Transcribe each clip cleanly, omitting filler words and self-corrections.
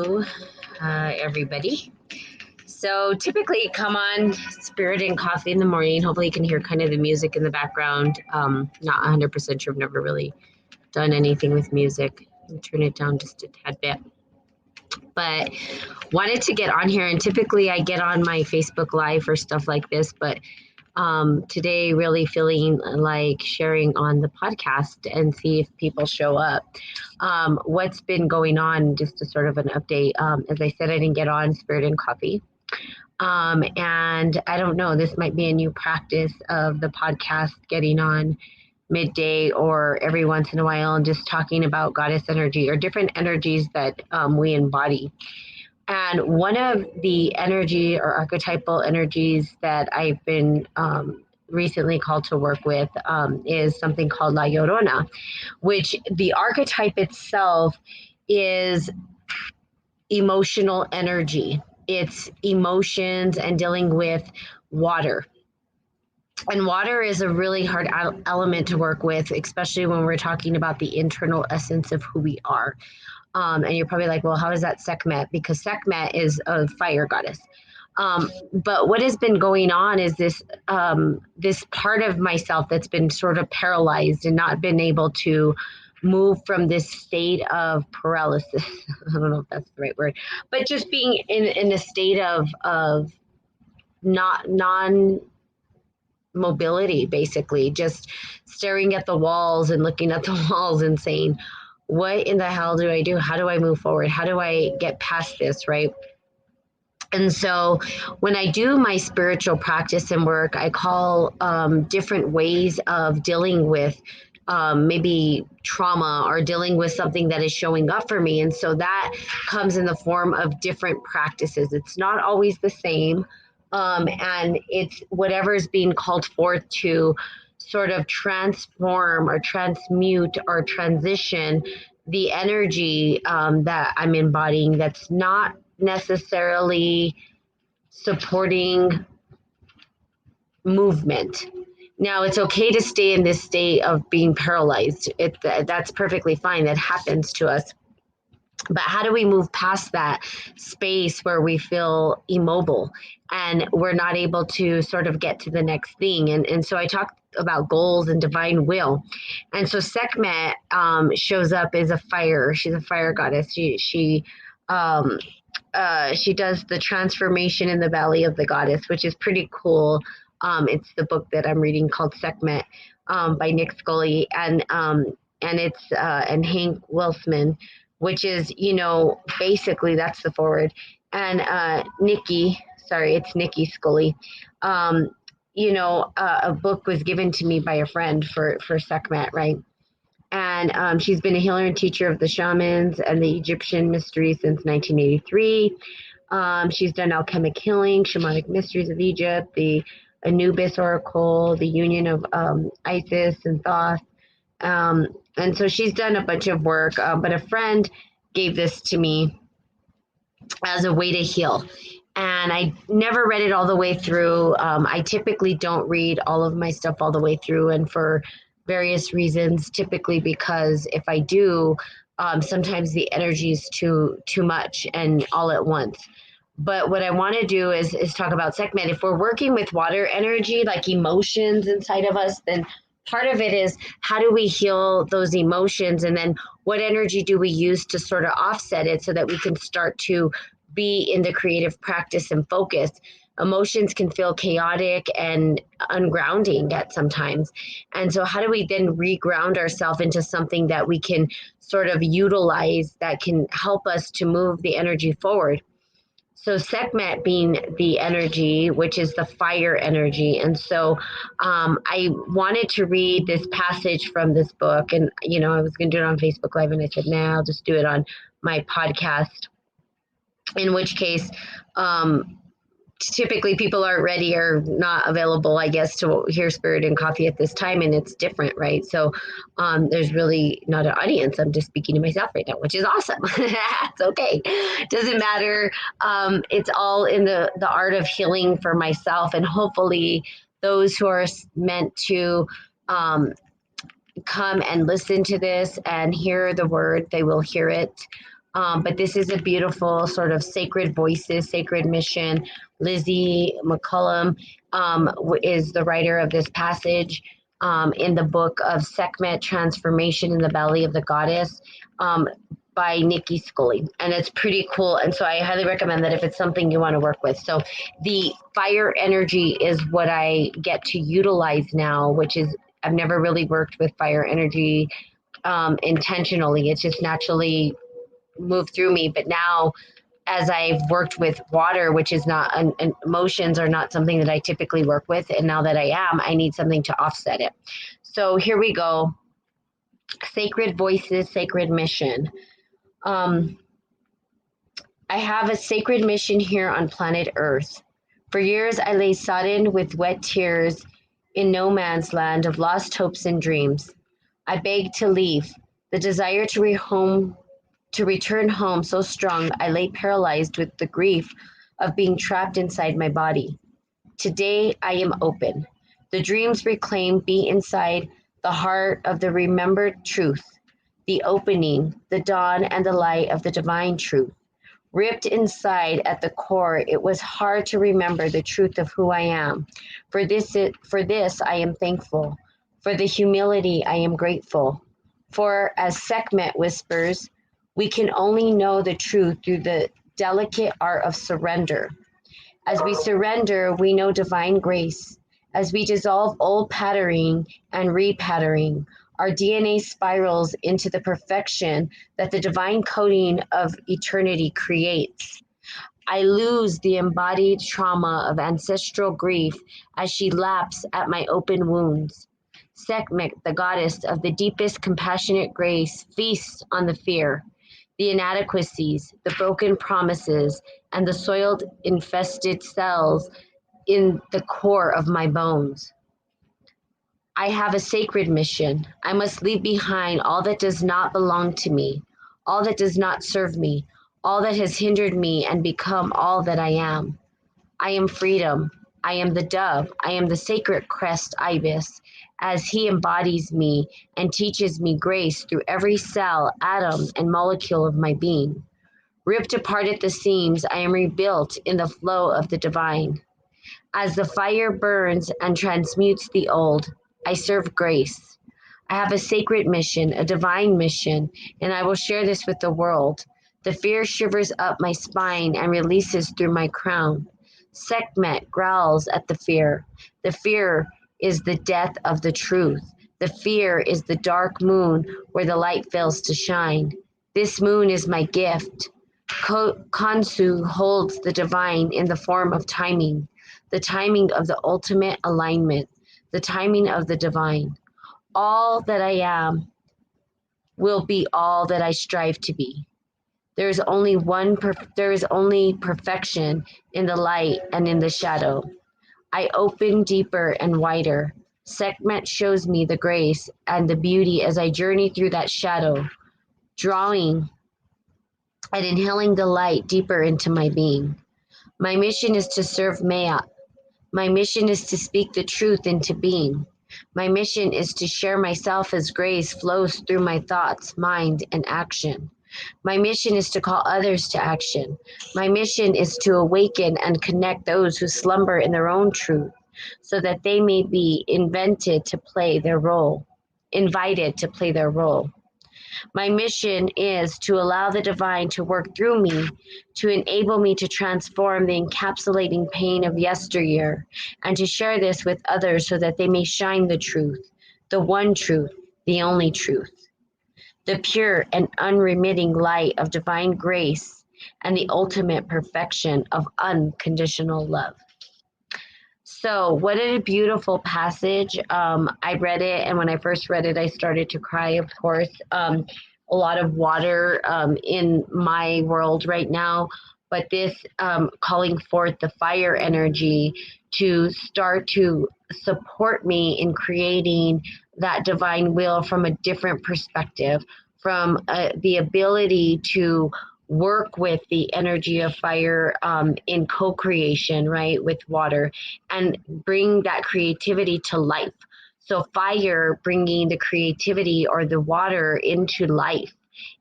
Hello, everybody. So typically come on Spirit and Coffee in the morning. Hopefully you can hear kind of the music in the background. Not 100% sure. I've never really done anything with music. I'll turn it down just a tad bit. But wanted to get on here, and typically I get on my Facebook Live for stuff like this, but today really feeling like sharing on the podcast and see if people show up. What's been going on, just a sort of an update. As I said, I didn't get on Spirit and Coffee. And I don't know, this might be a new practice of the podcast, getting on midday or every once in a while and just talking about goddess energy or different energies that we embody. And one of the energy or archetypal energies that I've been recently called to work with is something called La Llorona, which the archetype itself is emotional energy. It's emotions and dealing with water. And water is a really hard element to work with, especially when we're talking about the internal essence of who we are. And you're probably like, well, how is that Sekhmet? Because Sekhmet is a fire goddess. But what has been going on is this this part of myself that's been sort of paralyzed and not been able to move from this state of paralysis. I don't know if that's the right word, but just being in a state of non mobility, basically, just staring at the walls and looking at the walls and saying, what in the hell do I do? How do I move forward? How do I get past this, right? And so when I do my spiritual practice and work, I call different ways of dealing with maybe trauma or dealing with something that is showing up for me. And so that comes in the form of different practices. It's not always the same. And it's whatever is being called forth to sort of transform or transmute or transition the energy that I'm embodying that's not necessarily supporting movement. Now, it's okay to stay in this state of being paralyzed. That's perfectly fine. That happens to us. But how do we move past that space where we feel immobile and we're not able to sort of get to the next thing? And so I talked about goals and divine will. And so Sekhmet shows up as a fire. She's a fire goddess. She does the transformation in the Valley of the Goddess, which is pretty cool. It's the book that I'm reading called Sekhmet by Nick Scully and it's and Hank Wilsman, which is, basically that's the forward. And Nikki Scully. A book was given to me by a friend for Sekhmet, right? And she's been a healer and teacher of the shamans and the Egyptian mysteries since 1983. She's done alchemic healing, shamanic mysteries of Egypt, the Anubis Oracle, the union of Isis and Thoth. And so she's done a bunch of work, but a friend gave this to me as a way to heal. And I never read it all the way through. I typically don't read all of my stuff all the way through, and for various reasons, typically because if I do, sometimes the energy is too much and all at once. But what I want to do is talk about Sekhmet. If we're working with water energy, like emotions inside of us, then part of it is how do we heal those emotions? And then what energy do we use to sort of offset it so that we can start to be in the creative practice and focus? Emotions can feel chaotic and ungrounding at sometimes. And so how do we then reground ourselves into something that we can sort of utilize that can help us to move the energy forward? So Sekhmet being the energy, which is the fire energy. And so I wanted to read this passage from this book. And, I was going to do it on Facebook Live. And I said, I'll just do it on my podcast. In which case, typically people aren't ready or not available, I guess, to hear Spirit and Coffee at this time. And it's different, right? So there's really not an audience. I'm just speaking to myself right now, which is awesome. It's okay. Doesn't matter. It's all in the art of healing for myself. And hopefully those who are meant to come and listen to this and hear the word, they will hear it. But this is a beautiful sort of sacred voices, sacred mission. Lizzie McCullum is the writer of this passage in the book of Sekhmet, Transformation in the Belly of the Goddess. By Nikki Scully, and it's pretty cool. And so I highly recommend that if it's something you want to work with. So the fire energy is what I get to utilize now, which is I've never really worked with fire energy intentionally. It's just naturally moved through me. But now, as I've worked with water, which is not emotions are not something that I typically work with, and now that I am, I need something to offset it. So here we go. Sacred voices, sacred mission. I have a sacred mission here on planet Earth. For years, I lay sodden with wet tears in no man's land of lost hopes and dreams. I begged to leave, the desire to return home so strong I lay paralyzed with the grief of being trapped inside my body. Today, I am open. The dreams reclaimed be inside the heart of the remembered truth, the opening, the dawn, and the light of the divine truth. Ripped inside at the core, it was hard to remember the truth of who I am. For this I am thankful. For the humility, I am grateful. For as Sekhmet whispers, we can only know the truth through the delicate art of surrender. As we surrender, we know divine grace. As we dissolve old patterning and repatterning, our DNA spirals into the perfection that the divine coding of eternity creates. I lose the embodied trauma of ancestral grief as she laps at my open wounds. Sekhmet, the goddess of the deepest compassionate grace, feasts on the fear, the inadequacies, the broken promises, and the soiled, infested cells in the core of my bones. I have a sacred mission. I must leave behind all that does not belong to me, all that does not serve me, all that has hindered me and become all that I am. I am freedom. I am the dove. I am the sacred crest ibis, as he embodies me and teaches me grace through every cell, atom, and molecule of my being. Ripped apart at the seams, I am rebuilt in the flow of the divine. As the fire burns and transmutes the old, I serve grace. I have a sacred mission, a divine mission, and I will share this with the world. The fear shivers up my spine and releases through my crown. Sekhmet growls at the fear. The fear is the death of the truth. The fear is the dark moon where the light fails to shine. This moon is my gift. Kansu holds the divine in the form of timing, the timing of the ultimate alignment, the timing of the divine. All that I am will be all that I strive to be. There is only perfection in the light and in the shadow. I open deeper and wider. Sekhmet shows me the grace and the beauty as I journey through that shadow, drawing and inhaling the light deeper into my being. My mission is to serve Maya. My mission is to speak the truth into being. My mission is to share myself as grace flows through my thoughts, mind, and action. My mission is to call others to action. My mission is to awaken and connect those who slumber in their own truth so that they may be invited to play their role. My mission is to allow the divine to work through me, to enable me to transform the encapsulating pain of yesteryear, and to share this with others so that they may shine the truth, the one truth, the only truth, the pure and unremitting light of divine grace, and the ultimate perfection of unconditional love. So, what a beautiful passage. I read it, and when I first read it, I started to cry, of course. A lot of water in my world right now, but this calling forth the fire energy to start to support me in creating that divine will from a different perspective, from the ability to work with the energy of fire in co-creation, right, with water, and bring that creativity to life. So fire bringing the creativity or the water into life,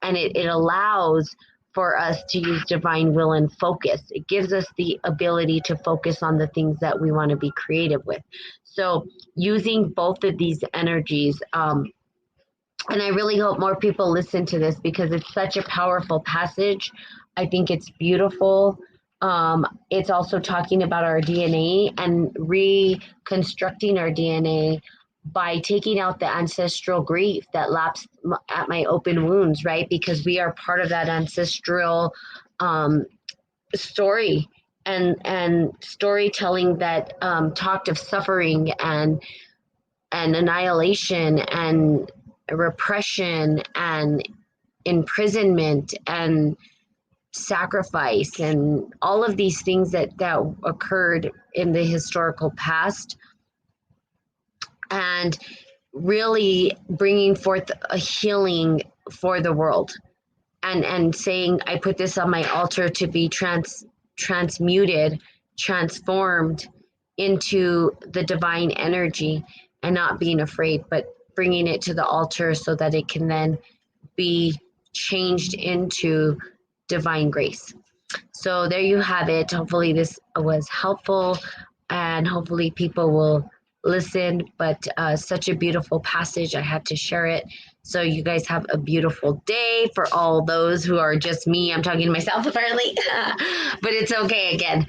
and it allows for us to use divine will and focus. It gives us the ability to focus on the things that we want to be creative with. So using both of these energies, and I really hope more people listen to this because it's such a powerful passage. I think it's beautiful. It's also talking about our DNA and reconstructing our DNA by taking out the ancestral grief that laps at my open wounds, right? Because we are part of that ancestral um, story and storytelling that talked of suffering and annihilation and repression and imprisonment and sacrifice and all of these things that occurred in the historical past, and really bringing forth a healing for the world, and saying, I put this on my altar to be transmuted, transformed into the divine energy, and not being afraid, but bringing it to the altar so that it can then be changed into divine grace. So there you have it. Hopefully this was helpful, and hopefully people will listen. But such a beautiful passage. I had to share it. So you guys have a beautiful day. For all those who are just me, I'm talking to myself apparently, but it's okay again.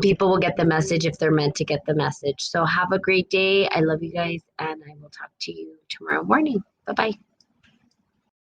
People will get the message if they're meant to get the message. So have a great day. I love you guys, and I will talk to you tomorrow morning. Bye bye.